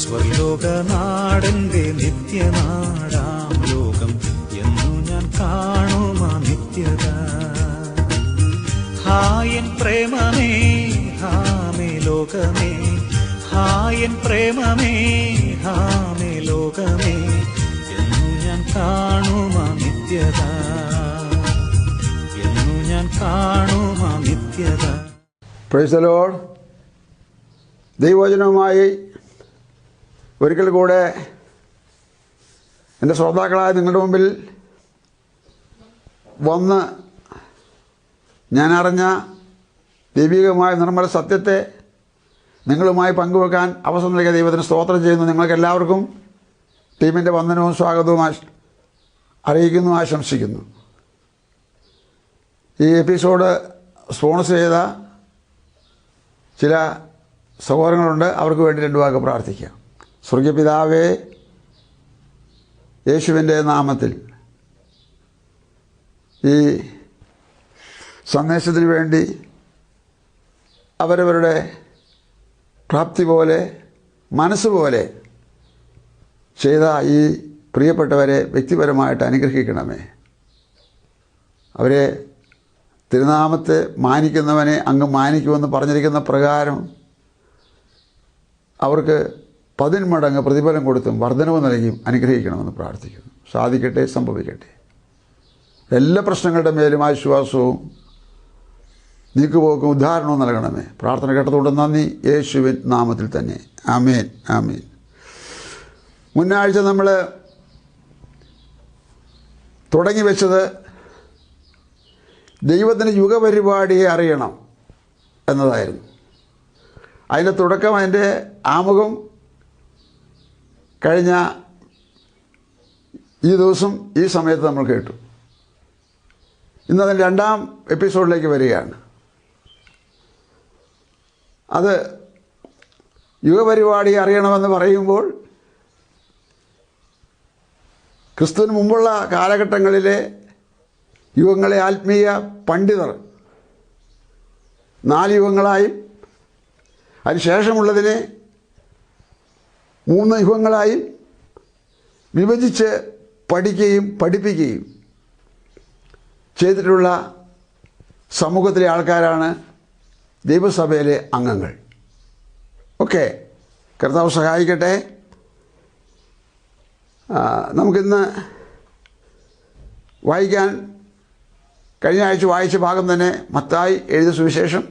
സ്വർലോകനാടന്റെ നിത്യനാടാം ലോകം എന്നു ഞാൻ കാണുമാ നിത്യത. ഹായൻ പ്രേമമേ ഹാമേ ലോകമേ, ഹായൻ പ്രേമമേ ഹാമേ ലോകമേ എന്നു ഞാൻ കാണുമാ നിത്യത, എന്നു ഞാൻ കാണുമാ നിത്യത. Praise the Lord. ദൈവവചനവുമായി ഒരിക്കൽ കൂടെ എൻ്റെ ശ്രോതാക്കളായ നിങ്ങളുടെ മുമ്പിൽ വന്ന് ഞാൻ അറിഞ്ഞ ദൈവികമായ നിർമ്മല സത്യത്തെ നിങ്ങളുമായി പങ്കുവെക്കാൻ അവസരം നൽകിയ ദൈവത്തിന് സ്തോത്രം ചെയ്യുന്നു. നിങ്ങൾക്ക് എല്ലാവർക്കും ടീമിൻ്റെ വന്ദനവും സ്വാഗതവും അറിയിക്കുന്നു, ആശംസിക്കുന്നു. ഈ എപ്പിസോഡ് സ്പോൺസർ ചെയ്ത ചില സഹോദരങ്ങളുണ്ട്, അവർക്ക് വേണ്ടി രണ്ട് വാക്ക് പ്രാർത്ഥിക്കാം. സ്വർഗീയ പിതാവേ, യേശുവിൻ്റെ നാമത്തിൽ ഈ സന്ദേശത്തിന് വേണ്ടി അവരവരുടെ പ്രാപ്തി പോലെ മനസ്സുപോലെ ചെയ്ത ഈ പ്രിയപ്പെട്ടവരെ വ്യക്തിപരമായിട്ട് അനുഗ്രഹിക്കണമേ. അവരെ തിരുനാമത്തെ മാനിക്കുന്നവനെ അങ്ങ് മാനിക്കുമെന്ന് പറഞ്ഞിരിക്കുന്ന പ്രകാരം അവർക്ക് 10 മടങ്ങ് പ്രതിഫലം കൊടുത്തും വർധനവ് നൽകിയും അനുഗ്രഹിക്കണമെന്ന് പ്രാർത്ഥിക്കുന്നു. സാധിക്കട്ടെ, സംഭവിക്കട്ടെ. എല്ലാ പ്രശ്നങ്ങളുടെ മേലും ആശ്വാസവും നീക്കുപോക്കും ഉദ്ധാരണവും നൽകണമേ. പ്രാർത്ഥന കേട്ടതുകൊണ്ട് നന്ദി, യേശുവിൻ നാമത്തിൽ തന്നെ. ആമേൻ, ആമേൻ. മുന്നാഴ്ച നമ്മൾ തുടങ്ങി വെച്ചത് ദൈവത്തിൻ്റെ യുഗപരിപാടിയെ അറിയണം എന്നതായിരുന്നു. അതിൻ്റെ തുടക്കം, അതിൻ്റെ ആമുഖം കഴിഞ്ഞ ഈ ദിവസം ഈ സമയത്ത് നമ്മൾ കേട്ടു. ഇന്നതിൻ്റെ 2ാം എപ്പിസോഡിലേക്ക് വരികയാണ്. അത് യുഗപരിപാടി അറിയണമെന്ന് പറയുമ്പോൾ ക്രിസ്തുവിന് മുമ്പുള്ള കാലഘട്ടങ്ങളിലെ യുഗങ്ങളെ ആത്മീയ പണ്ഡിതർ 4 യുഗങ്ങളായും അതിനുശേഷമുള്ളതിനെ 3 യുഗങ്ങളായും വിഭജിച്ച് പഠിക്കുകയും പഠിപ്പിക്കുകയും ചെയ്തിട്ടുള്ള സമൂഹത്തിലെ ആൾക്കാരാണ് ദൈവസഭയിലെ അംഗങ്ങൾ. ഓക്കെ, കർത്താവ് സഹായിക്കട്ടെ. നമുക്കിന്ന് വായിക്കാൻ കഴിഞ്ഞ ആഴ്ച വായിച്ച ഭാഗം തന്നെ മത്തായി എഴുതിയ സുവിശേഷം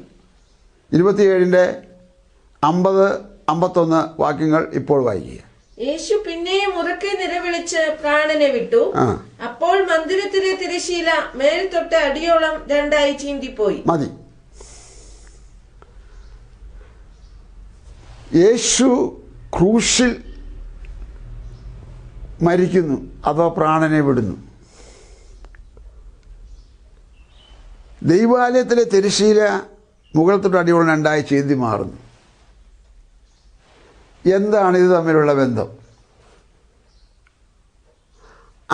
27-ന്റെ 50-51 വാക്യങ്ങൾ ഇപ്പോൾ വായിക്കുക. യേശു പിന്നെയും ഉറക്കെ നിലവിളിച്ച് പ്രാണനെ വിട്ടു. അപ്പോൾ മന്ദിരത്തിലെ തിരശീല മേൽ തൊട്ട് അടിയോളം 2ആയി ചീന്തിപ്പോയി. മതി. യേശു ക്രൂശിൽ മരിക്കുന്നു, അഥവാ പ്രാണനെ വിടുന്നു. ദൈവാലയത്തിലെ തിരശീല മുകൾ തൊട്ട് അടിയോളം 2ആയി ചീന്തി മാറുന്നു. എന്താണ് ഇത് തമ്മിലുള്ള ബന്ധം?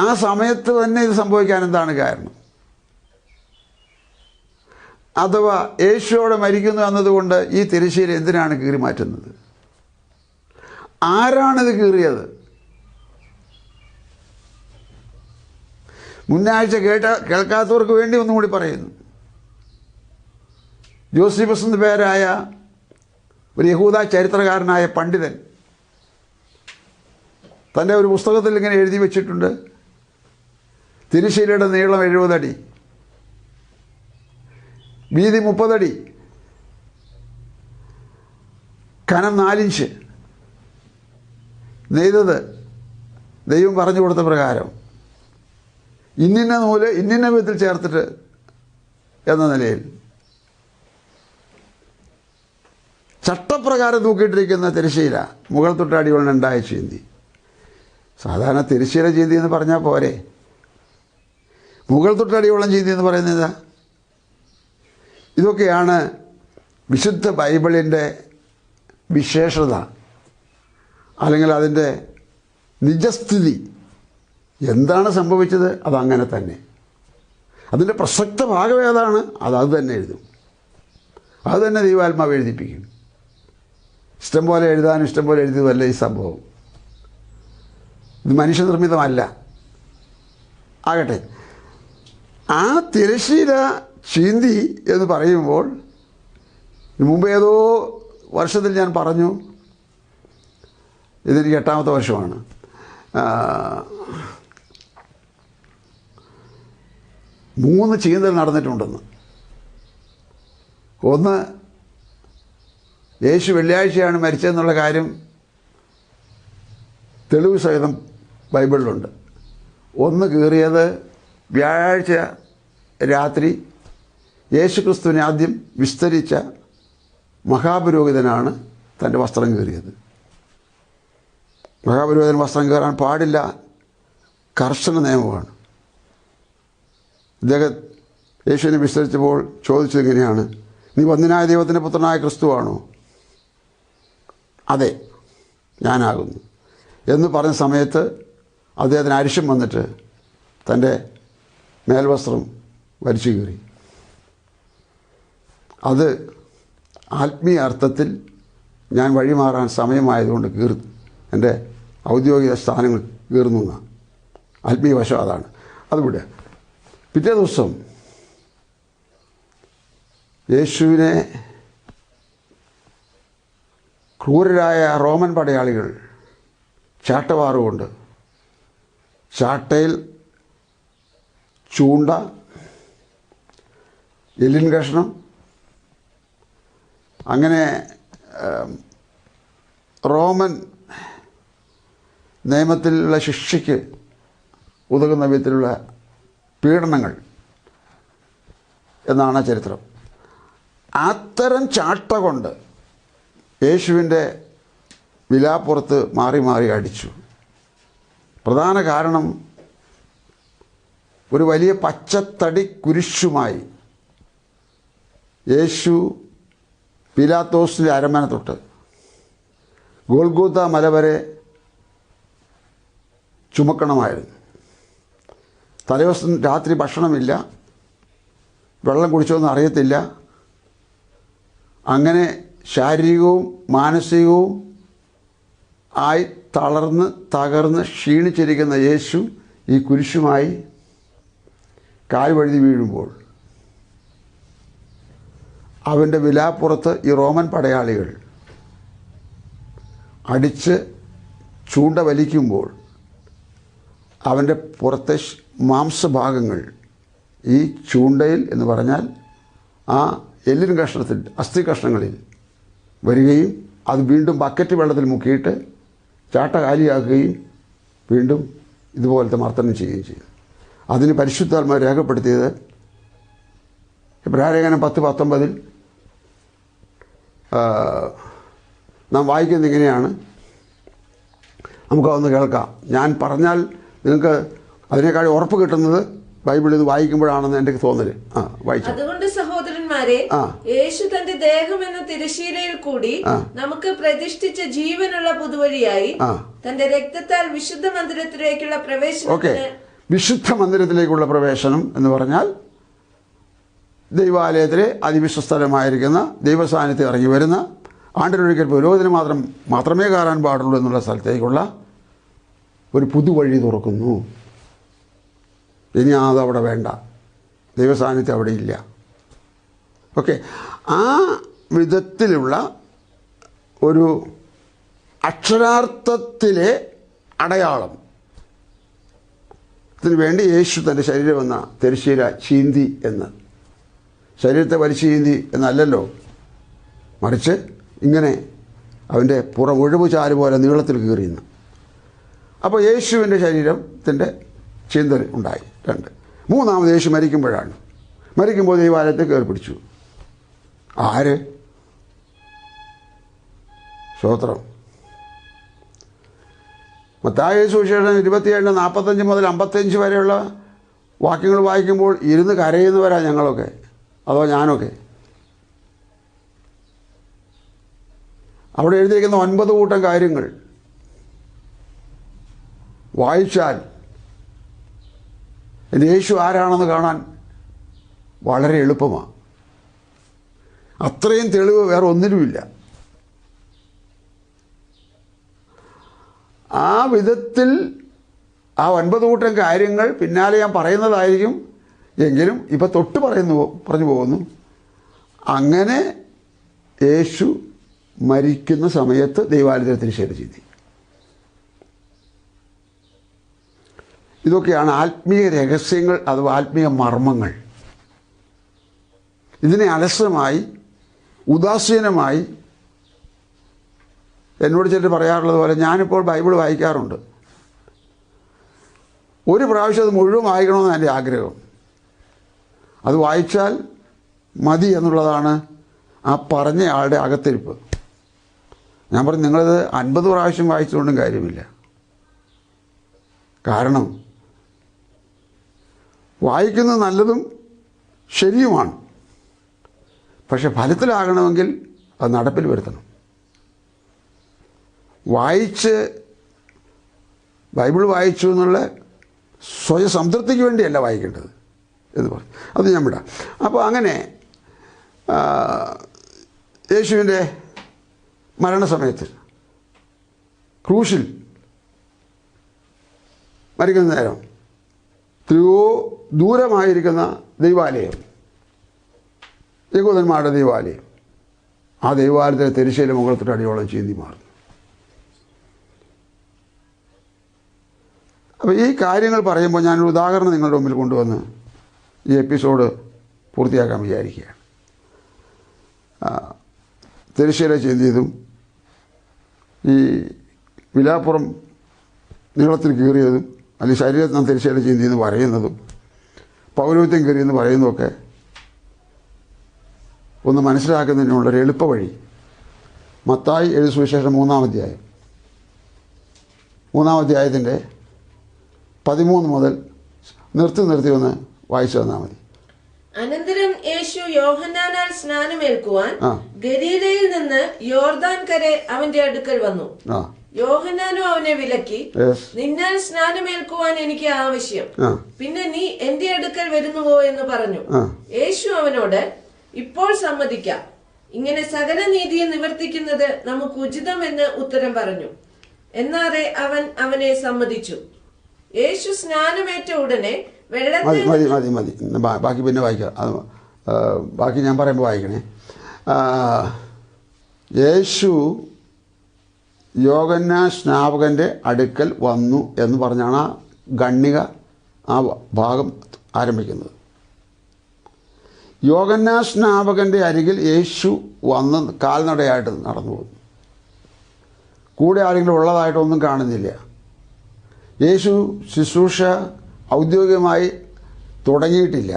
ആ സമയത്ത് തന്നെ ഇത് സംഭവിക്കാൻ എന്താണ് കാരണം? അഥവാ യേശുവോടെ മരിക്കുന്നു എന്നതുകൊണ്ട് ഈ തിരശീല എന്തിനാണ് കീറി മാറ്റുന്നത്? ആരാണിത് കീറിയത്? മുന്നാഴ്ച കേൾക്കാത്തവർക്ക് വേണ്ടി ഒന്നും കൂടി പറയുന്നു. ജോസിഫസ് എന്ന പേരായ ഒരു യഹൂദ ചരിത്രകാരനായ പണ്ഡിതൻ തൻ്റെ ഒരു പുസ്തകത്തിൽ ഇങ്ങനെ എഴുതി വച്ചിട്ടുണ്ട്. തിരശീലയുടെ നീളം 70 അടി, വീതി 30 അടി, കനം 4 ഇഞ്ച്. നെയ്തത് ദൈവം പറഞ്ഞു കൊടുത്ത പ്രകാരം ഇന്നിന്ന നൂല് ഇന്നിന്ന വിധത്തിൽ ചേർത്തിട്ട് എന്ന നിലയിൽ ചട്ടപ്രകാരം തൂക്കിയിട്ടിരിക്കുന്ന തിരശീല മുകൾ തൊട്ട് അടിയോളം 2ആയി ചീന്തി. സാധാരണ തിരശീല ചീന്തി എന്ന് പറഞ്ഞാൽ പോരെ, മുകൾ തൊട്ട് അടിയോളം ചീന്തി എന്ന് പറയുന്നത്. ഇതൊക്കെയാണ് വിശുദ്ധ ബൈബിളിൻ്റെ വിശേഷത, അല്ലെങ്കിൽ അതിൻ്റെ നിജസ്ഥിതി. എന്താണ് സംഭവിച്ചത് അതങ്ങനെ തന്നെ. അതിൻ്റെ പ്രസക്ത ഭാഗം ഏതാണ് അത് തന്നെ എഴുതും, അത് തന്നെ ദൈവാത്മാവ് എഴുതിപ്പിക്കും. ഇഷ്ടംപോലെ എഴുതാനും ഇഷ്ടംപോലെ എഴുതിയതല്ല ഈ സംഭവം. ഇത് മനുഷ്യനിർമ്മിതമല്ല. ആകട്ടെ, ആ തിരശ്ശീല ചീന്തി എന്ന് പറയുമ്പോൾ മുമ്പ് ഏതോ വർഷത്തിൽ ഞാൻ പറഞ്ഞു, ഇതെനിക്ക് 8ാമത്തെ വർഷമാണ്, 3 ചീന്തൽ നടന്നിട്ടുണ്ടെന്ന്. ഒന്ന്, യേശു വെള്ളിയാഴ്ചയാണ് മരിച്ചതെന്നുള്ള കാര്യം തെളിവ് സഹിതം ബൈബിളിലുണ്ട്. ഒന്ന് കീറിയത് വ്യാഴാഴ്ച രാത്രി യേശുക്രിസ്തുവിനെ ആദ്യം വിസ്തരിച്ച മഹാപുരോഹിതനാണ് തൻ്റെ വസ്ത്രം കീറിയത്. മഹാപുരോഹിതൻ വസ്ത്രം കീറാൻ പാടില്ല, കർശന നിയമമാണ്. ഇദ്ദേഹം യേശുവിനെ വിസ്തരിച്ചപ്പോൾ ചോദിച്ചത് ഇങ്ങനെയാണ്: നീ വന്ദനായ ദൈവത്തിൻ്റെ പുത്രനായ ക്രിസ്തുവാണോ? അതെ, ഞാനാകുന്നു എന്ന് പറഞ്ഞ സമയത്ത് അദ്ദേഹത്തിന് അരിശം വന്നിട്ട് തൻ്റെ മേൽവസ്ത്രം വലിച്ചു കീറി. അത് ആത്മീയ അർത്ഥത്തിൽ ഞാൻ വഴിമാറാൻ സമയമായതുകൊണ്ട് എൻ്റെ ഔദ്യോഗിക സ്ഥാനങ്ങൾ കീറുന്നു എന്നാണ്. ആത്മീയ വശം അതാണ്. അതുകൂടെ പിറ്റേ ദിവസം യേശുവിനെ ക്രൂരരായ റോമൻ പടയാളികൾ ചാട്ടവാറുകൊണ്ട്, ചാട്ടയിൽ ചൂണ്ട, എല്ലിൻ കഷ്ണം, അങ്ങനെ റോമൻ നിയമത്തിലുള്ള ശിക്ഷയ്ക്ക് ഉതകുന്ന വിധത്തിലുള്ള പീഡനങ്ങൾ എന്നാണ് ചരിത്രം. അത്തരം ചാട്ട കൊണ്ട് യേശുവിൻ്റെ വിലാപ്പുറത്ത് മാറി മാറി അടിച്ചു. പ്രധാന കാരണം ഒരു വലിയ പച്ചത്തടി കുരിശുമായി യേശു പീലാത്തോസിൻ്റെ അരമന തൊട്ട് ഗോൽഗോഥ മല വരെ ചുമക്കണമായിരുന്നു. തലേദിവസം രാത്രി ഭക്ഷണമില്ല, വെള്ളം കുടിച്ചോന്നും അറിയത്തില്ല. അങ്ങനെ ശാരീരികവും മാനസികവും ആയി തളർന്ന് തകർന്ന് ക്ഷീണിച്ചിരിക്കുന്ന യേശു ഈ കുരിശുമായി കാൽ വഴുതി വീഴുമ്പോൾ അവൻ്റെ വിലാപ്പുറത്ത് ഈ റോമൻ പടയാളികൾ അടിച്ച് ചൂണ്ട വലിക്കുമ്പോൾ അവൻ്റെ പുറത്തെ മാംസഭാഗങ്ങൾ ഈ ചൂണ്ടയിൽ എന്ന് പറഞ്ഞാൽ ആ എല്ലിൻ കഷ്ണത്തിൽ, അസ്ഥി കഷ്ണങ്ങളിൽ വരികയും അത് വീണ്ടും ബക്കറ്റ് വെള്ളത്തിൽ മുക്കിയിട്ട് ചാട്ട കാലിയാക്കുകയും വീണ്ടും ഇതുപോലത്തെ മർദ്ദനം ചെയ്യുകയും ചെയ്തു. അതിന് പരിശുദ്ധാത്മാവ് രേഖപ്പെടുത്തിയത് എബ്രായലേഖനം 10:19 നാം വായിക്കുന്നത് ഇങ്ങനെയാണ്. നമുക്കതൊന്ന് കേൾക്കാം. ഞാൻ പറഞ്ഞാൽ നിങ്ങൾക്ക് അതിനേക്കാൾ ഉറപ്പ് കിട്ടുന്നത് ബൈബിളിൽ ഇത് വായിക്കുമ്പോഴാണെന്ന് എൻ്റെ തോന്നൽ. വായിച്ചു. അതുകൊണ്ട് സഹോദരന്മാരെ, യേശു തന്റെ ദേഹം എന്ന തിരശീലയിൽ കൂടി നമുക്ക് പ്രതിഷ്ഠിച്ച ജീവനുള്ള പുതുവഴിയായി തന്റെ രക്തത്താൽ വിശുദ്ധ മന്ദിരത്തിലേക്കുള്ള പ്രവേശനം. വിശുദ്ധ മന്ദിരത്തിലേക്കുള്ള പ്രവേശനം എന്ന് പറഞ്ഞാൽ ദൈവാലയത്തിലെ അതിവിശ്വസ്തരമായിരിക്കുന്ന ദൈവസാന്നിധ്യം ഇറങ്ങി വരുന്ന, ആണ്ടിലൊരിക്കൽ പുരോഹിതന് മാത്രമേ കയറാൻ പാടുള്ളൂ എന്നുള്ള സ്ഥലത്തേക്കുള്ള ഒരു പുതുവഴി തുറക്കുന്നു. ഇനി അതവിടെ വേണ്ട, ദൈവസാന്നിധ്യം അവിടെ ഇല്ല. ഓക്കെ, ആ വിധത്തിലുള്ള ഒരു അക്ഷരാർത്ഥത്തിലെ അടയാളം ത്തിന് വേണ്ടി യേശു തൻ്റെ ശരീരം എന്ന തിരശ്ശീല ചീന്തി എന്ന്, ശരീരത്തെ വലിച്ചു ചീന്തി എന്നല്ലല്ലോ, മറിച്ച് ഇങ്ങനെ അവൻ്റെ പുറം ഒഴിവ് ചാല് പോലെ നീളത്തിൽ കീറിയുന്നു. അപ്പോൾ യേശുവിൻ്റെ ശരീരത്തിൻ്റെ ചീന്തൽ ഉണ്ടായി. 2. മൂന്നാമത് യേശു മരിക്കുമ്പോഴാണ്. മരിക്കുമ്പോൾ ദൈവാലയത്തെ കയറി പിടിച്ചു. ആര്? സ്തോത്രം. മത്തായി സുവിശേഷം 27:45 മുതൽ 55 വരെയുള്ള വാക്യങ്ങൾ വായിക്കുമ്പോൾ ഇരുന്ന് കരയുന്നവരാ ഞങ്ങളൊക്കെ, അതോ ഞാനൊക്കെ. അവിടെ എഴുതിയിരിക്കുന്ന 9 കൂട്ടം കാര്യങ്ങൾ വായിച്ചാൽ യേശു ആരാണെന്ന് കാണാൻ വളരെ എളുപ്പമാണ്. അത്രയും തെളിവ് വേറെ ഒന്നിനുമില്ല. ആ വിധത്തിൽ ആ 9 കൂട്ടം കാര്യങ്ങൾ പിന്നാലെ ഞാൻ പറയുന്നതായിരിക്കും. എങ്കിലും ഇപ്പം തൊട്ട് പറഞ്ഞു പോകുന്നു. അങ്ങനെ യേശു മരിക്കുന്ന സമയത്ത് ദൈവാലയത്തിൽ തിരിച്ചേറി ചിന്തി. ഇതൊക്കെയാണ് ആത്മീയ രഹസ്യങ്ങൾ അഥവാ ആത്മീയ മർമ്മങ്ങൾ. ഇതിനെ അലസമായി ഉദാസീനമായി എന്നോട് ചിലർ പറയാറുള്ളത് പോലെ ഞാനിപ്പോൾ ബൈബിൾ വായിക്കാറുണ്ട്. ഒരു പ്രാവശ്യം അത് മുഴുവൻ വായിക്കണമെന്ന് എൻ്റെ ആഗ്രഹം. അത് വായിച്ചാൽ മതി എന്നുള്ളതാണ് ആ പറഞ്ഞ ആളുടെ അകത്തിരിപ്പ്. ഞാൻ പറഞ്ഞു നിങ്ങളിത് 50 പ്രാവശ്യം വായിച്ചുകൊണ്ടും കാര്യമില്ല. കാരണം വായിക്കുന്നത് നല്ലതും ശരിയുമാണ്. പക്ഷെ ഫലത്തിലാകണമെങ്കിൽ അത് നടപ്പിൽ വരുത്തണം. ബൈബിൾ വായിച്ചു എന്നുള്ള സ്വയം സംതൃപ്തിക്ക് വേണ്ടിയല്ല വായിക്കേണ്ടത് എന്ന് പറഞ്ഞു. അത് ഞാൻ വിടാം. അപ്പോൾ അങ്ങനെ യേശുവിൻ്റെ മരണസമയത്ത് ക്രൂശിൽ മരിക്കുന്ന നേരം എത്രയോ ദൂരമായിരിക്കുന്ന ദൈവാലയം, യഹൂദന്മാരുടെ ദൈവാലയം, ആ ദൈവാലയത്തിലെ തിരശ്ശീല മുഖത്തിട്ട് അടിയോളം ചീന്തി മാറുന്നു. അപ്പോൾ ഈ കാര്യങ്ങൾ പറയുമ്പോൾ ഞാനൊരു ഉദാഹരണം നിങ്ങളുടെ മുമ്പിൽ കൊണ്ടുവന്ന് ഈ എപ്പിസോഡ് പൂർത്തിയാക്കാൻ വിചാരിക്കുകയാണ്. തിരശ്ശീല ചീന്തിയതും ഈ വിലാപ്പുറം നീളത്തിൽ കീറിയതും അല്ലെങ്കിൽ ശരീരത്തിൽ നിന്ന് തിരശ്ശീല ചീന്തിയെന്ന് പറയുന്നതും പൗരോഹിത്യം കീറിയെന്ന് പറയുന്നതൊക്കെ ഒന്ന് മനസ്സിലാക്കുന്നതിനുള്ളൊരു എളുപ്പ വഴി മത്തായി എഴുതിയ സുവിശേഷം 3-ാം അധ്യായം 3-ാം അധ്യായത്തിൻ്റെ 13 മുതൽ നിർത്തി ഒന്ന് വായിച്ചു തന്നാൽ മതി. അനന്തരം യേശു യോഹന്നാനാൽ സ്നാനമേൽക്കുവാൻ ഗലീലയിൽ നിന്ന് യോർദാൻ കരെ അവന്റെ അടുക്കൽ വന്നു. യോഹന്നാനും അവനെ വിലക്കി, നിന്നാൽ സ്നാനമേൽക്കുവാൻ എനിക്ക് ആവശ്യം, പിന്നെ നീ എന്റെ അടുക്കൽ വരുന്നുവോ എന്ന് പറഞ്ഞു. യേശു അവനോട്, ഇപ്പോൾ സമ്മതിക്കാം, ഇങ്ങനെ സകല നീതിയെ നിവർത്തിക്കുന്നത് നമുക്ക് ഉചിതമെന്ന് ഉത്തരം പറഞ്ഞു. എന്നാറെ അവൻ അവനെ സമ്മതിച്ചു. യേശു സ്നാനമേറ്റ ഉടനെ വെള്ളത്തിൽ മതി ബാക്കി പിന്നെ വായിക്കാം. ബാക്കി ഞാൻ പറയുമ്പോൾ വായിക്കണേ. യേശു യോഹന്നാൻ സ്നാപകൻ്റെ അടുക്കൽ വന്നു എന്ന് പറഞ്ഞാണ് ആ ഗണ്ണിക ആ ഭാഗം ആരംഭിക്കുന്നത്. യോഹന്നാൻ സ്നാപകൻ്റെ അരികിൽ യേശു വന്ന് കാൽനടയായിട്ട് നടന്നു പോകുന്നു. കൂടെ ആരെങ്കിലും ഉള്ളതായിട്ടൊന്നും കാണുന്നില്ല. യേശു ശുശ്രൂഷ ഔദ്യോഗികമായി തുടങ്ങിയിട്ടില്ല.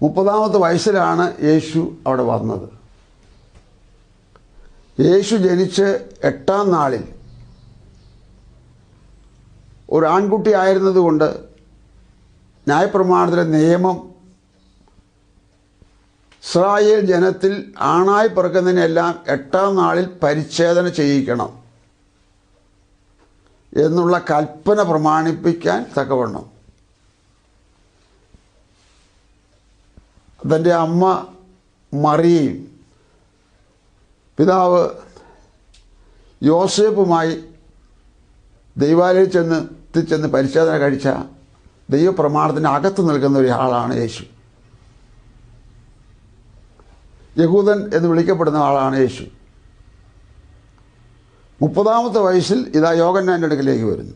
30-ാമത്തെ വയസ്സിലാണ് യേശു അവിടെ വന്നത്. യേശു ജനിച്ച് 8-ാം നാളിൽ ഒരു ആൺകുട്ടി ആയിരുന്നതുകൊണ്ട് ന്യായപ്രമാണത്തിലെ നിയമം ഇസ്രായേൽ ജനത്തിൽ ആണായി പിറക്കുന്നതിനെല്ലാം 8-ാം നാളിൽ പരിച്ഛേദന ചെയ്യിക്കണം എന്നുള്ള കൽപ്പന പ്രമാണിപ്പിക്കാൻ തക്കവണ്ണം തൻ്റെ അമ്മ മറിയയും പിതാവ് യോസേഫുമായി ദൈവാലയത്തിൽ ചെന്ന് പരിച്ഛേദന കഴിച്ച ദൈവപ്രമാണത്തിൻ്റെ അകത്ത് നിൽക്കുന്ന ഒരാളാണ് യേശു. യഹൂദൻ എന്ന് വിളിക്കപ്പെടുന്ന ആളാണ് യേശു. 30-ാമത്തെ വയസ്സിൽ ഇതാ യോഹന്നാൻ്റെ അടുക്കിലേക്ക് വരുന്നു.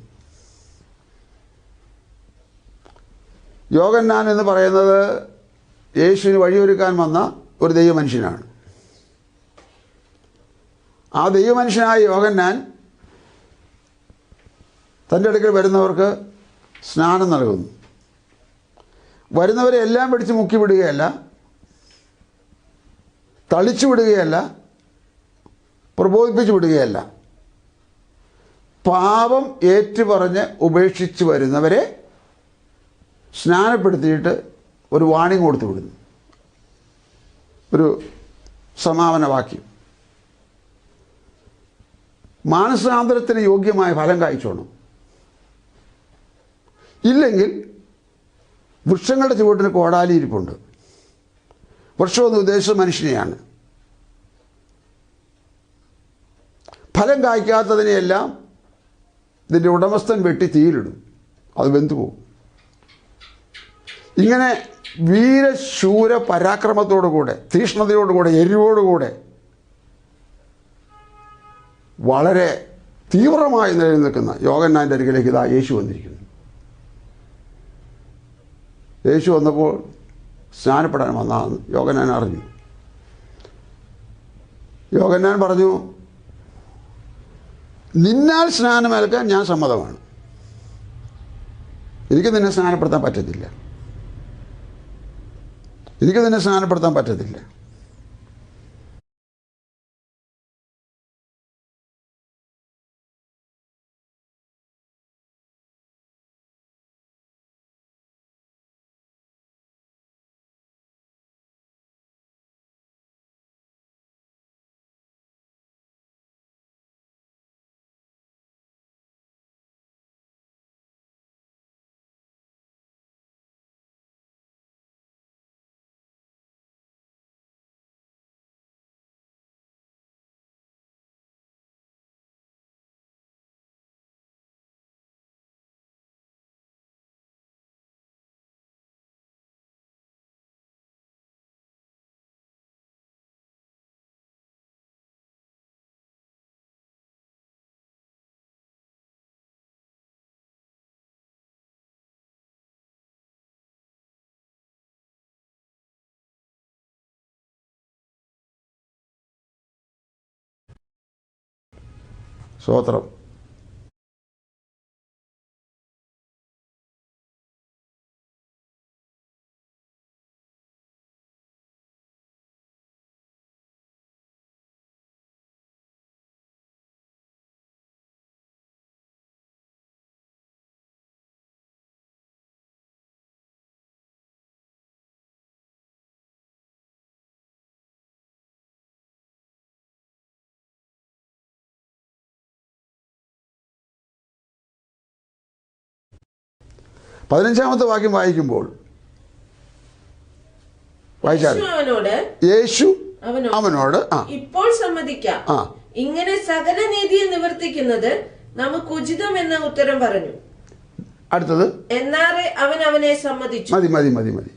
യോഹന്നാൻ എന്ന് പറയുന്നത് യേശുവിന് വഴിയൊരുക്കാൻ വന്ന ഒരു ദൈവമനുഷ്യനാണ്. ആ ദൈവമനുഷ്യനായ യോഹന്നാൻ തൻ്റെ അടുക്കൽ വരുന്നവർക്ക് സ്നാനം നൽകുന്നു. വരുന്നവരെ എല്ലാം പിടിച്ച് മുക്കി വിടുകയല്ല, തളിച്ചു വിടുകയല്ല, പ്രബോധിപ്പിച്ചു വിടുകയല്ല. പാപം ഏറ്റുപറഞ്ഞ് ഉപേക്ഷിച്ച് വരുന്നവരെ സ്നാനപ്പെടുത്തിയിട്ട് ഒരു വാണിംഗ് കൊടുത്തു വിടുന്നു. ഒരു സമാപന വാക്യം, മാനസാന്തരത്തിന് യോഗ്യമായ ഫലം കായ്ച്ചോണം, ഇല്ലെങ്കിൽ വൃക്ഷങ്ങളുടെ ചുവട്ടിന് കോടാലി ഇരിപ്പുണ്ട്. വൃക്ഷമെന്ന് ഉദ്ദേശിച്ച മനുഷ്യനെയാണ്. ഫലം കായ്ക്കാത്തതിനെയെല്ലാം ഇതിൻ്റെ ഉടമസ്ഥൻ വെട്ടി തീയിലിടും, അത് വെന്തുപോകും. ഇങ്ങനെ വീരശൂര പരാക്രമത്തോടുകൂടെ, തീഷ്ണതയോടുകൂടെ, എരിവോടുകൂടെ വളരെ തീവ്രമായി നിലനിൽക്കുന്ന യോഹന്നാൻ്റെ അരികിലേക്ക് ഇതാ യേശു വന്നിരിക്കുന്നു. യേശു വന്നപ്പോൾ സ്നാനപ്പെടാൻ വന്നതെന്ന് യോഹന്നാൻ അറിഞ്ഞു. യോഹന്നാൻ പറഞ്ഞു, നിന്നാൽ സ്നാനമേൽക്കാൻ ഞാൻ സമ്മതമാണ്, എനിക്ക് നിന്നെ സ്നാനപ്പെടുത്താൻ പറ്റത്തില്ല, എനിക്ക് നിന്നെ സ്നാനപ്പെടുത്താൻ പറ്റത്തില്ല. സ്തോത്രം. പതിനഞ്ചാമത്തെ വാക്യം വായിക്കുമ്പോൾ യേശു അവനോട് ഇപ്പോൾ സമ്മതിക്കാം, ഇങ്ങനെ സകല നീതിയെ നിവർത്തിക്കുന്നത് നമുക്ക് ഉചിതമെന്ന ഉത്തരം പറഞ്ഞു. അടുത്തത് എന്നാറെ അവൻ അവനെ സമ്മതിച്ചു. മതി മതി മതി മതി.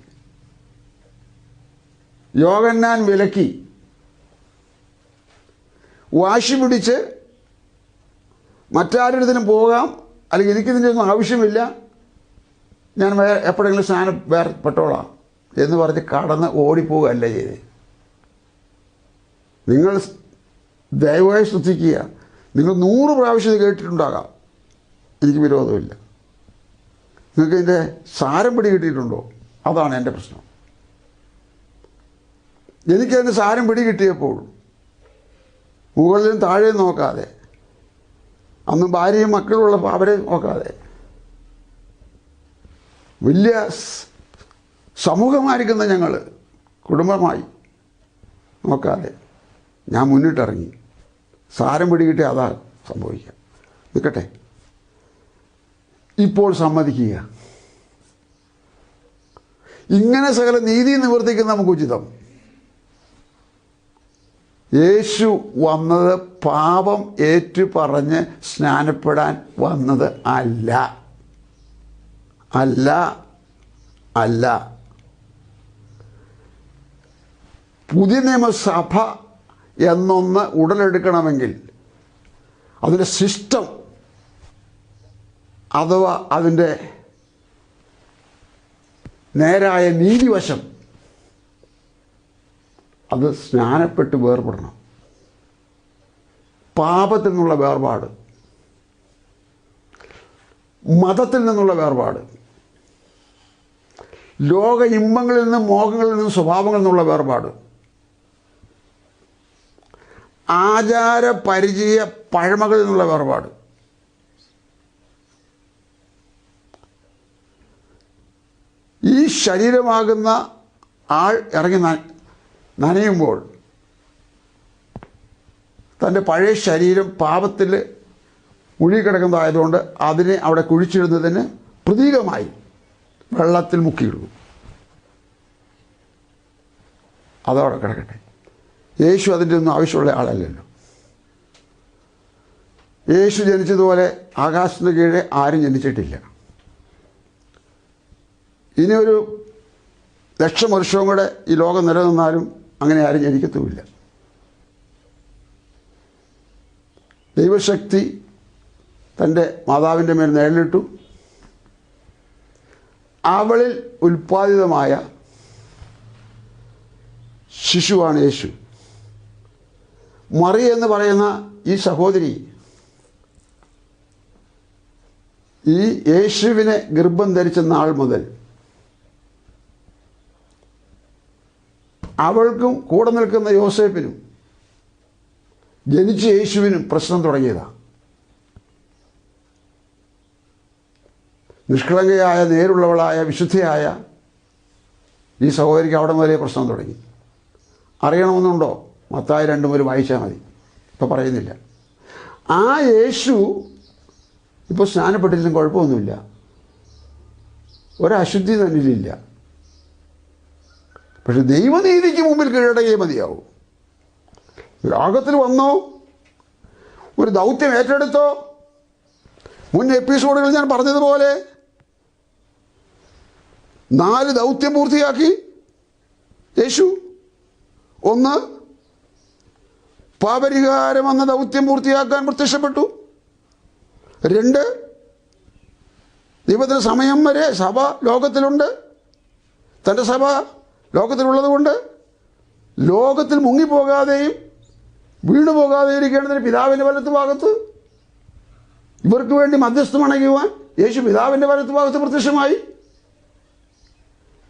യോഹന്നാൻ വിലക്കി, വാശി പിടിച്ച് മറ്റാരുടെ പോകാം, അല്ലെങ്കിൽ എനിക്കിതിൻ്റെ ഒന്നും ആവശ്യമില്ല, ഞാൻ എപ്പോഴെങ്കിലും സ്നാനം വേർപെട്ടോളാം എന്ന് പറഞ്ഞ് കടന്ന് ഓടിപ്പോവുകയല്ല ചെയ്തത്. നിങ്ങൾ ദയവായി ശ്രദ്ധിക്കുക, നിങ്ങൾ 100 പ്രാവശ്യം കേട്ടിട്ടുണ്ടാകാം, എനിക്ക് വിരോധമില്ല. നിങ്ങൾക്ക് ഇതിൻ്റെ സാരം പിടി കിട്ടിയിട്ടുണ്ടോ? അതാണ് എൻ്റെ പ്രശ്നം. എനിക്കതിൻ്റെ സാരം പിടി കിട്ടിയപ്പോൾ മുകളിലും താഴെയും നോക്കാതെ, അന്ന് ഭാര്യയും മക്കളുള്ളപ്പോൾ അവരെ നോക്കാതെ, വലിയ സമൂഹമായിരിക്കുന്ന ഞങ്ങൾ കുടുംബമായി നോക്കാതെ ഞാൻ മുന്നിട്ടിറങ്ങി. സാരം പിടികിട്ടി അതാ സംഭവിക്കുക. നിൽക്കട്ടെ, ഇപ്പോൾ സമ്മതിക്കുക, ഇങ്ങനെ സകല നീതി നിവർത്തിക്കുന്ന നമുക്ക് ഉചിതം. യേശു വന്നത് പാപം ഏറ്റു പറഞ്ഞ് സ്നാനപ്പെടാൻ വന്നത് അല്ല അല്ല അല്ല. പുതിയ നിയമസഭ എന്നൊന്ന് ഉടലെടുക്കണമെങ്കിൽ അതിൻ്റെ സിസ്റ്റം അഥവാ അതിൻ്റെ നേരായ നീതിവശം അത് സ്നാനപ്പെട്ട് വേർപെടണം. പാപത്തിൽ നിന്നുള്ള വേർപാട്, മതത്തിൽ നിന്നുള്ള വേർപാട്, ലോക ഇമ്പങ്ങളിൽ നിന്നും മോഹങ്ങളിൽ നിന്നും സ്വഭാവങ്ങളിൽ നിന്നുള്ള വേർപാട്, ആചാര പരിചയ പഴമകളിൽ നിന്നുള്ള വേർപാട്, ഈ ശരീരമാകുന്ന ആൾ ഇറങ്ങി നനയുമ്പോൾ തൻ്റെ പഴയ ശരീരം പാപത്തിൽ മുഴുകിക്കിടക്കുന്നതായതുകൊണ്ട് അതിനെ അവിടെ കുഴിച്ചിടുന്നതിന് പ്രതീകമായി വെള്ളത്തിൽ മുക്കിയിടുന്നു. അതവിടെ കിടക്കട്ടെ. യേശു അതിൻ്റെ ഒന്നും ആവശ്യമുള്ള ആളല്ലല്ലോ. യേശു ജനിച്ചതുപോലെ ആകാശത്തിന് കീഴെ ആരും ജനിച്ചിട്ടില്ല. ഇനി ഒരു 1,00,000 വർഷവും കൂടെ ഈ ലോകം നിലനിന്നാലും അങ്ങനെ ആരും ജനിക്കത്തുമില്ല. ദൈവശക്തി തൻ്റെ മാതാവിൻ്റെ മേൽ നിഴലിട്ടു. അവളിൽ ഉൽപ്പാദിതമായ ശിശുവാണ് യേശു. മറി എന്ന് പറയുന്ന ഈ സഹോദരി ഈ യേശുവിനെ ഗർഭം ധരിച്ച നാൾ മുതൽ അവൾക്കും കൂടെ നിൽക്കുന്ന യോസേപ്പിനും ജനിച്ച യേശുവിനും പ്രശ്നം തുടങ്ങിയതാണ്. നിഷ്കളങ്കയായ, നേരുള്ളവളായ, വിശുദ്ധയായ ഈ സഹോദരിക്ക് അവിടെ മുതലേ പ്രശ്നം തുടങ്ങി. അറിയണമെന്നുണ്ടോ? മത്തായി 2 മുതൽ വായിച്ചാൽ മതി, ഇപ്പം പറയുന്നില്ല. ആ യേശു ഇപ്പോൾ സ്നാനപ്പെട്ടിട്ടും കുഴപ്പമൊന്നുമില്ല, ഒരശുദ്ധി തന്നിലില്ല. പക്ഷെ ദൈവനീതിക്ക് മുമ്പിൽ കീഴടങ്ങിയേ മതിയാവും. ലോകത്തിൽ വന്നോ, ഒരു ദൗത്യം ഏറ്റെടുത്തോ. മുൻ എപ്പിസോഡുകളിൽ ഞാൻ പറഞ്ഞതുപോലെ 4 ദൗത്യം പൂർത്തിയാക്കി യേശു. 1, പാപരിഹാരം എന്ന ദൗത്യം പൂർത്തിയാക്കാൻ പ്രത്യക്ഷപ്പെട്ടു. 2, ദൈവത്തിന് സമയം വരെ സഭ ലോകത്തിലുണ്ട്. തൻ്റെ സഭ ലോകത്തിലുള്ളത് കൊണ്ട് ലോകത്തിൽ മുങ്ങിപ്പോകാതെയും വീണുപോകാതെയും ഇരിക്കേണ്ടതിന് പിതാവിൻ്റെ വലത്ത് ഭാഗത്ത് ഇവർക്ക് വേണ്ടി മധ്യസ്ഥം അണയ്ക്കുവാൻ യേശു പിതാവിൻ്റെ വലത്ത് ഭാഗത്ത് പ്രത്യക്ഷമായി.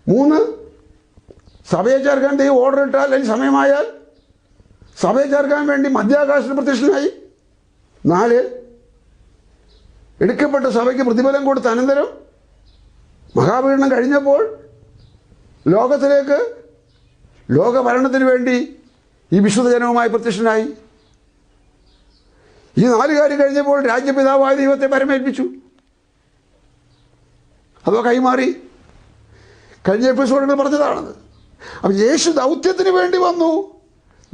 3, സഭയെ ചേർക്കാൻ ദൈവം ഓർഡർ ഇട്ടാൽ, അല്ലെങ്കിൽ സമയമായാൽ സഭയെ ചേർക്കാൻ വേണ്ടി മധ്യാകാശത്തിൽ പ്രത്യക്ഷനായി. 4, എടുക്കപ്പെട്ട സഭയ്ക്ക് പ്രതിഫലം കൊടുത്ത അനന്തരം മഹാപീഡനം കഴിഞ്ഞപ്പോൾ ലോകത്തിലേക്ക് ലോകഭരണത്തിന് വേണ്ടി ഈ വിശുദ്ധ ജനവുമായി പ്രത്യക്ഷനായി. ഈ 4 കാര്യം കഴിഞ്ഞപ്പോൾ രാജ്യപിതാവായ ദൈവത്തെ പരമേൽപ്പിച്ചു. അതോ കൈമാറി. കഴിഞ്ഞ എപ്പിസോഡുകൾ പറഞ്ഞതാണത്. അപ്പം യേശു ദൗത്യത്തിന് വേണ്ടി വന്നു,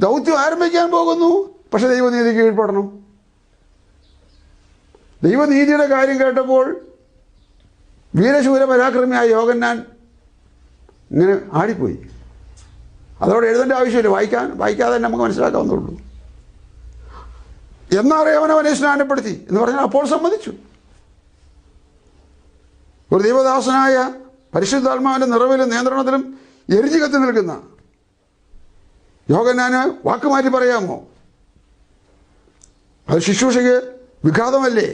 ദൗത്യം ആരംഭിക്കാൻ പോകുന്നു. പക്ഷെ ദൈവനീതി കീഴ്പ്പെടണം. ദൈവനീതിയുടെ കാര്യം കേട്ടപ്പോൾ വീരശൂര പരാക്രമിയായ യോഹന്നാൻ ഇങ്ങനെ ആടിപ്പോയി. അതോടെ എഴുതേണ്ട ആവശ്യമില്ല, വായിക്കാതെ തന്നെ നമുക്ക് മനസ്സിലാക്കാവുന്നുള്ളൂ. എന്നറിയാൻ അവനെ സ്നാനപ്പെടുത്തി എന്ന് പറഞ്ഞാൽ അപ്പോൾ സമ്മതിച്ചു. ഒരു ദൈവദാസനായ പരിശുദ്ധാത്മാവിൻ്റെ നിറവിലും നിയന്ത്രണത്തിലും എരിഞ്ഞു കത്തി നിൽക്കുന്ന യോഹന്നാന് വാക്ക് മാറ്റി പറയാമോ? അത് ശുശ്രൂഷയ്ക്ക് വിഘാതമല്ലേ?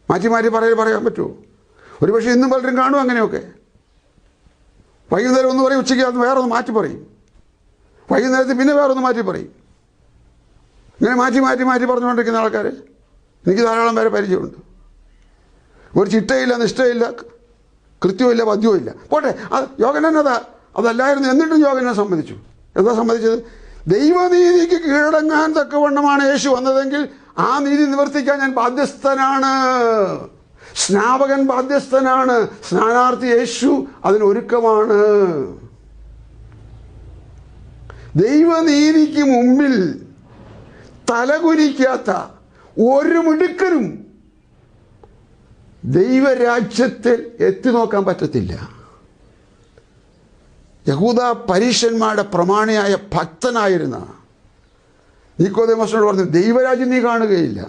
മാറ്റി മാറ്റി പറയാൻ പറ്റുമോ? ഒരുപക്ഷെ ഇന്നും പലരും കാണും അങ്ങനെയൊക്കെ. വൈകുന്നേരം ഒന്ന് പറയും, ഉച്ചയ്ക്ക് അത് വേറൊന്ന് മാറ്റി പറയും, വൈകുന്നേരത്തിൽ പിന്നെ വേറൊന്ന് മാറ്റി പറയും. ഇങ്ങനെ മാറ്റി മാറ്റി മാറ്റി പറഞ്ഞുകൊണ്ടിരിക്കുന്ന ആൾക്കാർ എനിക്ക് ധാരാളം പേരെ പരിചയമുണ്ട്. ഒരു ചിട്ടയില്ല, നിഷ്ഠയില്ല, കൃത്യമില്ല, പദ്യവുമില്ല. പോട്ടെ, അത് യോഹന്നാൻ അതല്ലായിരുന്നു. എന്നിട്ടും യോഹന്നാൻ സമ്മതിച്ചു. എന്താ സമ്മതിച്ചത്? ദൈവനീതിക്ക് കീഴടങ്ങാൻ തക്കവണ്ണമാണ് യേശു വന്നതെങ്കിൽ ആ നീതി നിവർത്തിക്കാൻ ഞാൻ ബാധ്യസ്ഥനാണ്. സ്നാപകൻ ബാധ്യസ്ഥനാണ്, സ്നാനാർത്ഥി യേശു അതിനൊരുക്കമാണ്. ദൈവനീതിക്ക് മുമ്പിൽ തലകുനിക്കാത്ത ഒരു മിടുക്കനും ദൈവരാജ്യത്തിൽ എത്തി നോക്കാൻ പറ്റത്തില്ല. യഹൂദ പരീശന്മാരുടെ പ്രമാണിയായ ഭക്തനായിരുന്ന നിക്കോദെമോസിനോട് പറഞ്ഞു, ദൈവരാജ്യം നീ കാണുകയില്ല.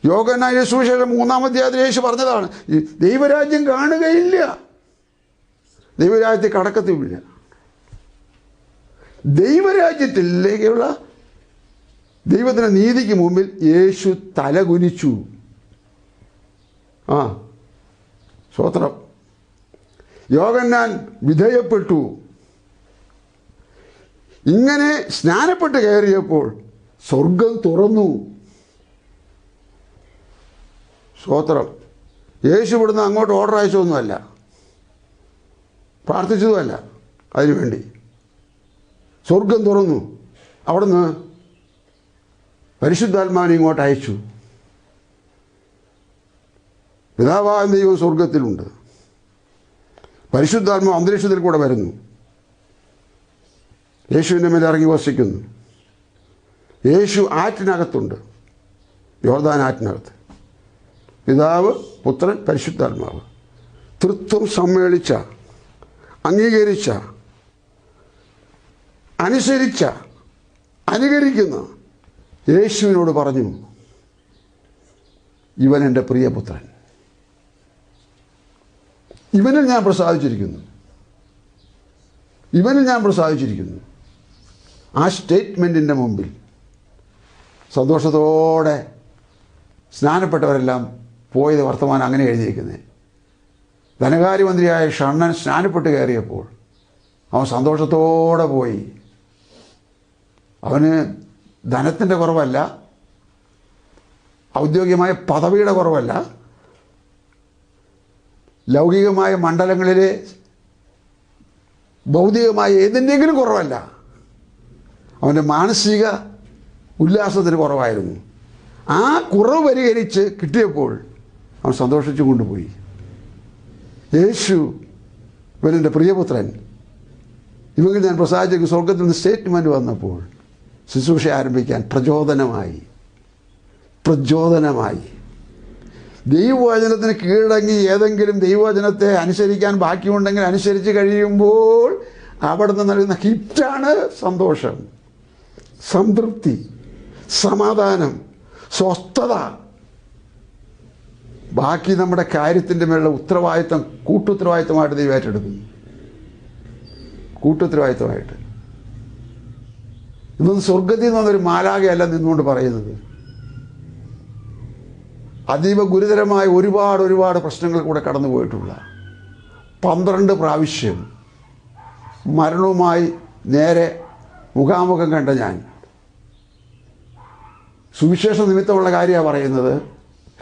യോഹന്നാന്റെ സുവിശേഷം 3-ാം അധ്യായത്തിൽ യേശു പറഞ്ഞതാണ്, ദൈവരാജ്യം കാണുകയില്ല, ദൈവരാജ്യത്തിൽ കടക്കത്തുമില്ല. ദൈവരാജ്യത്തിലേക്കുള്ള ദൈവത്തിൻ്റെ നീതിക്ക് മുമ്പിൽ യേശു തലകുനിച്ചു. സ്തോത്രം. യോഹന്നാൻ വിധേയപ്പെട്ടു. ഇങ്ങനെ സ്നാനപ്പെട്ട് കയറിയപ്പോൾ സ്വർഗം തുറന്നു. സ്തോത്രം. യേശു ഇവിടുന്ന് അങ്ങോട്ട് ഓർഡർ അയച്ചതൊന്നുമല്ല, പ്രാർത്ഥിച്ചതുമല്ല. അതിനുവേണ്ടി സ്വർഗം തുറന്നു. അവിടുന്ന് പരിശുദ്ധാത്മാവിനെ ഇങ്ങോട്ട് അയച്ചു. പിതാവായ ദൈവം സ്വർഗത്തിലുണ്ട്, പരിശുദ്ധാത്മാവ് അന്തരീക്ഷത്തിൽ കൂടെ വരുന്നു, യേശുവിൻ്റെ മേലെ ഇറങ്ങി വസിക്കുന്നു. യേശു ആറ്റിനകത്തുണ്ട്. യോർദാനാറ്റിനകത്ത്. പിതാവ്, പുത്രൻ, പരിശുദ്ധാത്മാവ് തൃത്വം സമ്മേളിച്ച, അംഗീകരിച്ച, അനുസരിച്ച, അനുകരിക്കുന്ന യേശുവിനോട് പറഞ്ഞു, ഇവൻ എൻ്റെ പ്രിയപുത്രൻ, ഇവനിൽ ഞാൻ പ്രസാദിച്ചിരിക്കുന്നു, ഇവനിൽ ഞാൻ പ്രസാദിച്ചിരിക്കുന്നു. ആ സ്റ്റേറ്റ്മെൻറ്റിൻ്റെ മുമ്പിൽ സന്തോഷത്തോടെ സ്നാനപ്പെട്ടവരെല്ലാം പോയത് വർത്തമാനം അങ്ങനെ എഴുതിയിരിക്കുന്നത്. ധനകാര്യമന്ത്രിയായ ഷണ്ണൻ സ്നാനപ്പെട്ട് കയറിയപ്പോൾ അവൻ സന്തോഷത്തോടെ പോയി. അവന് ധനത്തിൻ്റെ കുറവല്ല, ഔദ്യോഗികമായ പദവിയുടെ കുറവല്ല, ലൗകികമായ മണ്ഡലങ്ങളിലെ ഭൗതികമായ ഏതിൻ്റെങ്കിലും കുറവല്ല, അവൻ്റെ മാനസിക ഉല്ലാസത്തിന് കുറവായിരുന്നു. ആ കുറവ് പരിഹരിച്ച് കിട്ടിയപ്പോൾ അവൻ സന്തോഷിച്ചു കൊണ്ടുപോയി. യേശു ഇവനെൻ്റെ പ്രിയപുത്രൻ, ഇവങ്കിൽ ഞാൻ പ്രസാദിച്ച സ്വർഗത്തിൽ നിന്ന് സ്റ്റേറ്റ്മെൻറ്റ് വന്നപ്പോൾ ശുശ്രൂഷ ആരംഭിക്കാൻ പ്രചോദനമായി. ദൈവവചനത്തിന് കീഴടങ്ങി ഏതെങ്കിലും ദൈവവചനത്തെ അനുസരിക്കാൻ ബാക്കിയുണ്ടെങ്കിൽ അനുസരിച്ച് കഴിയുമ്പോൾ അവിടെ നിന്ന് നൽകുന്ന ഹിറ്റാണ് സന്തോഷം, സംതൃപ്തി, സമാധാനം, സ്വസ്ഥത. ബാക്കി നമ്മുടെ കാര്യത്തിൻ്റെ മേലുള്ള ഉത്തരവാദിത്വം കൂട്ടുത്തരവാദിത്വമായിട്ട് ദൈവം ഏറ്റെടുക്കുന്നു. കൂട്ടുത്തരവാദിത്വമായിട്ട്. ഇതൊന്നും സ്വർഗത്തിൽ നിന്ന് വന്നൊരു മാലാഖയല്ല നിന്നുകൊണ്ട് പറയുന്നത്. അതീവ ഗുരുതരമായ ഒരുപാട് പ്രശ്നങ്ങൾ കൂടെ കടന്നു പോയിട്ടുള്ള 12 പ്രാവശ്യം മരണവുമായി നേരെ മുഖാമുഖം കണ്ട ഞാൻ സുവിശേഷ നിമിത്തമുള്ള കാര്യമാണ് പറയുന്നത്,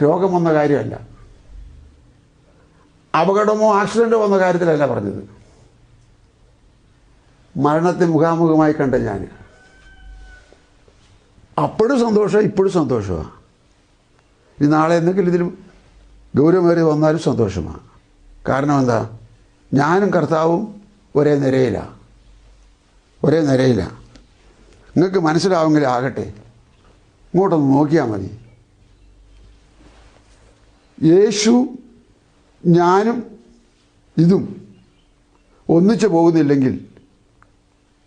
രോഗം വന്ന കാര്യമല്ല, അപകടമോ ആക്സിഡൻറ്റോ വന്ന കാര്യത്തിലല്ല പറഞ്ഞത്. മരണത്തെ മുഖാമുഖമായി കണ്ട ഞാൻ അപ്പോഴും സന്തോഷം, ഇപ്പോഴും സന്തോഷമാണ്. ഇനി നാളെ എന്തെങ്കിലും ഇതിലും ഗൗരവമേറി വന്നാലും സന്തോഷമാണ്. കാരണം എന്താ? ഞാനും കർത്താവും ഒരേ നിരയിലാണ്. നിങ്ങൾക്ക് മനസ്സിലാവുമെങ്കിൽ ആകട്ടെ, ഇങ്ങോട്ടൊന്ന് നോക്കിയാൽ മതി. യേശു ഞാനും ഇതും ഒന്നിച്ച് പോകുന്നില്ലെങ്കിൽ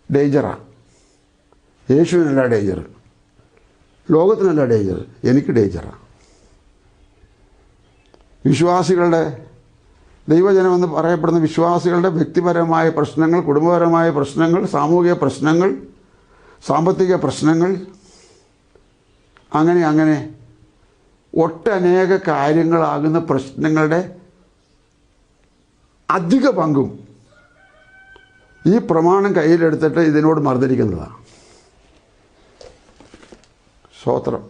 ഡേഞ്ചറാണ്. യേശുവിനല്ല ഡേഞ്ചർ, ലോകത്തിനല്ല ഡേഞ്ചർ, എനിക്ക് ഡേഞ്ചറാണ്. വിശ്വാസികളുടെ, ദൈവജനമെന്ന് പറയപ്പെടുന്ന വിശ്വാസികളുടെ വ്യക്തിപരമായ പ്രശ്നങ്ങൾ, കുടുംബപരമായ പ്രശ്നങ്ങൾ, സാമൂഹിക പ്രശ്നങ്ങൾ, സാമ്പത്തിക പ്രശ്നങ്ങൾ, അങ്ങനെ ഒട്ടനേക കാര്യങ്ങളാകുന്ന പ്രശ്നങ്ങളുടെ അധിക പങ്കും ഈ പ്രമാണം കയ്യിലെടുത്തിട്ട് ഇതിനോട് മർദ്ദിക്കുന്നതാണ്. സ്തോത്രം.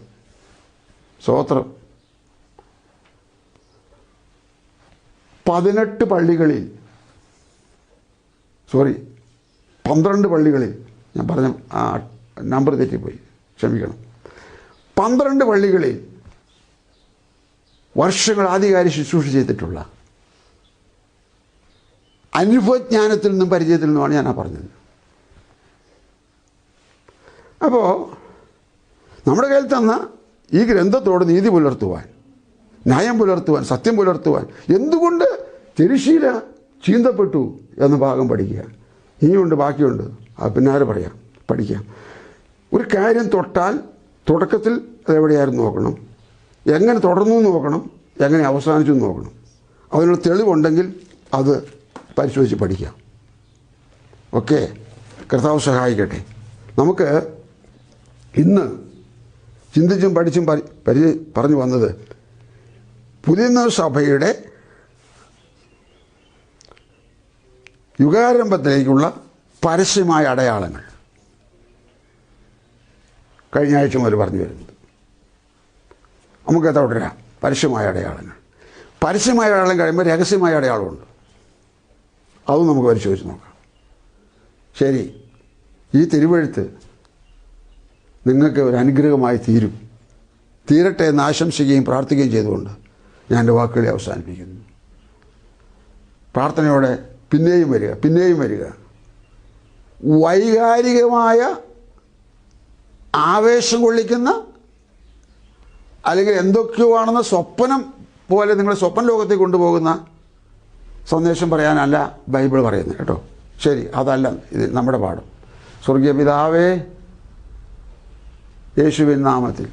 12 പള്ളികളിൽ, 12 പള്ളികളിൽ, ഞാൻ പറഞ്ഞ ആ നമ്പർ തെറ്റിപ്പോയി, ക്ഷമിക്കണം. 12 പള്ളികളിൽ വർഷങ്ങൾ ആധികാരിക ശുശ്രൂഷ ചെയ്തിട്ടുള്ള അനുഭവജ്ഞാനത്തിൽ നിന്നും പരിചയത്തിൽ നിന്നുമാണ് ഞാൻ പറഞ്ഞത്. അപ്പോൾ നമ്മുടെ കയ്യിൽ തന്ന ഈ ഗ്രന്ഥത്തോട് നീതി പുലർത്തുവാൻ, ന്യായം പുലർത്തുവാൻ, സത്യം പുലർത്തുവാൻ എന്തുകൊണ്ട് തിരശ്ശീല ചീന്തപ്പെട്ടു എന്ന ഭാഗം പഠിക്കുക. ഇനിയുണ്ട്, ബാക്കിയുണ്ട്, അത് പിന്നാലെ പഠിക്കാം. ഒരു കാര്യം തൊട്ടാൽ തുടക്കത്തിൽ അതെവിടെയായിരുന്നു നോക്കണം, എങ്ങനെ തുടർന്നു നോക്കണം, എങ്ങനെ അവസാനിച്ചു നോക്കണം. അതിനുള്ള തെളിവുണ്ടെങ്കിൽ അത് പരിശോധിച്ച് പഠിക്കാം. ഓക്കെ, കർത്താവ് സഹായിക്കട്ടെ. നമുക്ക് ഇന്ന് ചിന്തിച്ചും പഠിച്ചും പറഞ്ഞു വന്നത് പുതിയ സഭയുടെ യുഗാരംഭത്തിലേക്കുള്ള പരസ്യമായ അടയാളങ്ങൾ കഴിഞ്ഞ ആഴ്ച മുതൽ പറഞ്ഞു വരുന്നത്. നമുക്ക് തുടരാം. പരസ്യമായ അടയാളങ്ങൾ. പരസ്യമായ അടയാളം കഴിയുമ്പോൾ രഹസ്യമായ അടയാളമുണ്ട്, അതും നമുക്ക് പരിശോധിച്ച് നോക്കാം. ശരി, ഈ തിരുവെഴുത്ത് നിങ്ങൾക്ക് ഒരു അനുഗ്രഹമായി തീരട്ടെ എന്ന് ആശംസിക്കുകയും പ്രാർത്ഥിക്കുകയും ചെയ്തുകൊണ്ട് ഞാൻ എൻ്റെ വാക്കുകളെ അവസാനിപ്പിക്കുന്നു. പ്രാർത്ഥനയോടെ പിന്നെയും വരിക. വൈകാരികമായ ആവേശം കൊള്ളിക്കുന്ന അല്ലെങ്കിൽ എന്തൊക്കെയോ ആണെന്ന് സ്വപ്നം പോലെ നിങ്ങളെ സ്വപ്ന ലോകത്തേക്ക് കൊണ്ടുപോകുന്ന സന്ദേശം പറയാനല്ല ബൈബിൾ പറയുന്നത് കേട്ടോ. ശരി, അതല്ല ഇത് നമ്മുടെ പാഠം. സ്വർഗീയ പിതാവേ, യേശുവിൻ നാമത്തിൽ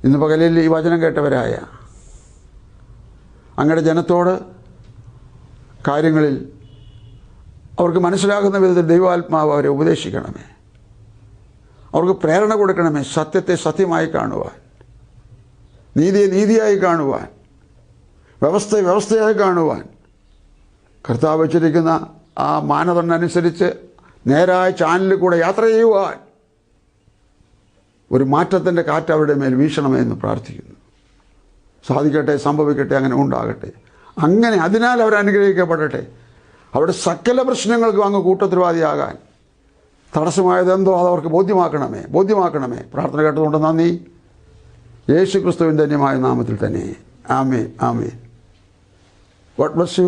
ഇന്ന് പകലിൽ ഈ വചനം കേട്ടവരായ അങ്ങയുടെ ജനത്തോട് കാര്യങ്ങളിൽ അവർക്ക് മനസ്സിലാകുന്ന വിധത്തിൽ ദൈവാത്മാവ് അവരെ ഉപദേശിക്കണമേ. അവർക്ക് പ്രേരണ കൊടുക്കണമേ, സത്യത്തെ സത്യമായി കാണുവാൻ, നീതിയെ നീതിയായി കാണുവാൻ, വ്യവസ്ഥയെ വ്യവസ്ഥയായി കാണുവാൻ, കർത്താവ് വച്ചിരിക്കുന്ന ആ മാനദണ്ഡം അനുസരിച്ച് നേരായ ചാനലിൽ കൂടെ യാത്ര ചെയ്യുവാൻ ഒരു മാറ്റത്തിൻ്റെ കാറ്റ് അവരുടെ മേൽ വീശണമേ എന്ന് പ്രാർത്ഥിക്കുന്നു. സാധിക്കട്ടെ, സംഭവിക്കട്ടെ, അങ്ങനെ ഉണ്ടാകട്ടെ. അങ്ങനെ അതിനാൽ അവർ അനുഗ്രഹിക്കപ്പെടട്ടെ. അവരുടെ സകല പ്രശ്നങ്ങൾക്കും അങ്ങ് കൂട്ടുത്തരവാദിയാകാൻ തടസ്സമായതെന്തോ അതവർക്ക് ബോധ്യമാക്കണമേ. പ്രാർത്ഥന കേട്ടതുകൊണ്ട് നന്ദി. യേശു ക്രിസ്തുവിൻ ധന്യമായ നാമത്തിൽ തന്നെ. ആമേൻ. God bless U.